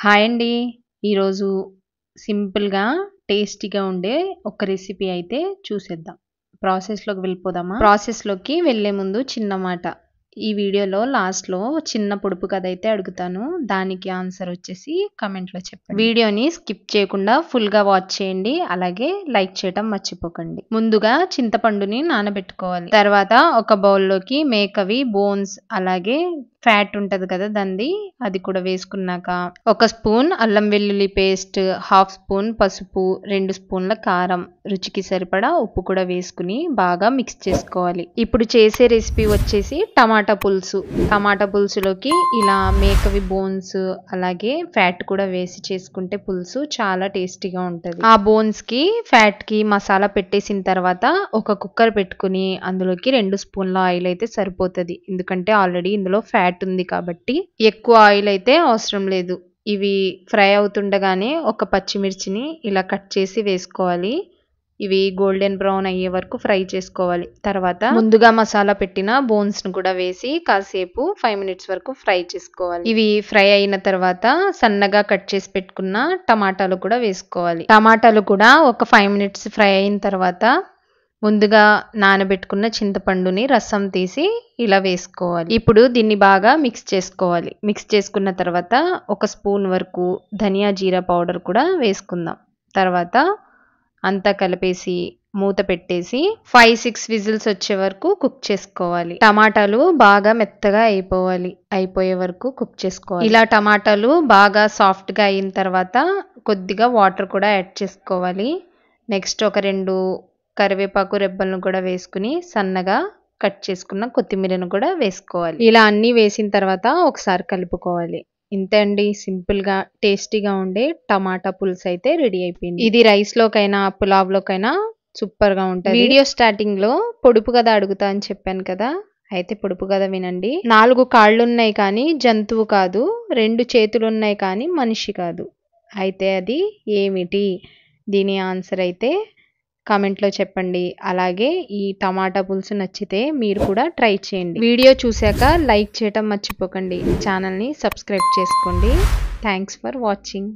Hi అండి. ఈరోజు సింపుల్‌గా, టేస్టీగా ఉండే ఒక రెసిపీ అయితే చూసేద్దాం. ప్రాసెస్‌లోకి వెళ్ళిపోదామా? ప్రాసెస్‌లోకి వెళ్ళే ముందు చిన్న మాట. ఈ వీడియోలో లాస్ట్‌లో చిన్న పొడుపు కథ అయితే అడుగుతాను. దానికి ఆన్సర్ వచ్చేసి కామెంట్‌లో చెప్పండి. వీడియోని స్కిప్ చేయకుండా ఫుల్‌గా వాచ్ చేయండి. అలాగే లైక్ చేయడం మర్చిపోకండి. ముందుగా చింతపండుని నానబెట్టుకోవాలి. తర్వాత ఒక బౌల్‌లోకి మేకవి, బోన్స్ అలాగే ఫ్యాట్ ఉంటది కదా దానిది, అది కూడా వేసుకున్నాక ఒక స్పూన్ అల్లం వెల్లుల్లి పేస్ట్, హాఫ్ స్పూన్ పసుపు, 2 స్పూన్ల కారం, రుచికి సరిపడా ఉప్పు కూడా వేసుకుని బాగా మిక్స్ చేసుకోవాలి. ఇప్పుడు చేసే రెసిపీ వచ్చేసి టమాటా పులుసు. టమాటా పులుసులోకి ఇలా మేకవి బోన్స్ అలాగే ఫ్యాట్ కూడా వేసి చేసుకుంటే పులుసు చాలా టేస్టీగా ఉంటది. ఆ బోన్స్ కి ఫ్యాట్ కి మసాలా పెట్టేసిన తర్వాత ఒక కుక్కర్ పెట్టుకుని అందులోకి 2 స్పూన్ల ఆయిల్ అయితే సరిపోతది. ఎందుకంటే ఆల్రెడీ ఇందులో ఫ్యాట్ ఉంది కాబట్టి ఎక్కువ ఆయిల్ అయితే అవసరం లేదు. ఇవి ఫ్రై అవుతుండగానే ఒక పచ్చిమిర్చిని ఇలా కట్ చేసి వేసుకోవాలి. ఇవి గోల్డెన్ బ్రౌన్ అయ్యే వరకు ఫ్రై చేసుకోవాలి. తర్వాత ముందుగా మసాలా పెట్టిన బోన్స్ ను కూడా వేసి కాసేపు 5 మినిట్స్ వరకు ఫ్రై చేసుకోవాలి. ఇవి ఫ్రై అయిన తర్వాత సన్నగా కట్ చేసి పెట్టుకున్న టమాటాలు కూడా వేసుకోవాలి. టమాటాలు కూడా ఒక 5 మినిట్స్ ఫ్రై అయిన తర్వాత ముందుగా నానబెట్టుకున్న చింతపండుని రసం తీసి ఇలా వేసుకోవాలి. ఇప్పుడు దీన్ని బాగా మిక్స్ చేసుకోవాలి. మిక్స్ చేసుకున్న తర్వాత ఒక స్పూన్ వరకు ధనియా జీరా పౌడర్ కూడా వేసుకుందాం. తర్వాత అంతా కలిపేసి మూత పెట్టేసి 5-6 విజిల్స్ వచ్చే వరకు కుక్ చేసుకోవాలి. టమాటాలు బాగా మెత్తగా అయిపోయే వరకు కుక్ చేసుకోవాలి. ఇలా టమాటాలు బాగా సాఫ్ట్గా అయిన తర్వాత కొద్దిగా వాటర్ కూడా యాడ్ చేసుకోవాలి. నెక్స్ట్ ఒక 2 కరివేపాకు రెబ్బలను కూడా వేసుకుని సన్నగా కట్ చేసుకున్న కొత్తిమీరను కూడా వేసుకోవాలి. ఇలా అన్నీ వేసిన తర్వాత ఒకసారి కలుపుకోవాలి. ఇంతే అండి, సింపుల్గా టేస్టీగా ఉండే టమాటా పులుసు అయితే రెడీ అయిపోయింది. ఇది రైస్లోకైనా పులావ్లోకైనా సూపర్గా ఉంటుంది. వీడియో స్టార్టింగ్లో పొడుపు కథ అడుగుతా అని చెప్పాను కదా, అయితే పొడుపు కథ వినండి. 4 కాళ్ళున్నాయి కానీ జంతువు కాదు, 2 చేతులున్నాయి కానీ మనిషి కాదు. అయితే అది ఏమిటి? దీని ఆన్సర్ అయితే కామెంట్లో చెప్పండి. అలాగే ఈ టమాటా పులుసు నచ్చితే మీరు కూడా ట్రై చేయండి. వీడియో చూశాక లైక్ చేయటం మర్చిపోకండి. ఛానల్ని సబ్స్క్రైబ్ చేసుకోండి. Thanks for watching.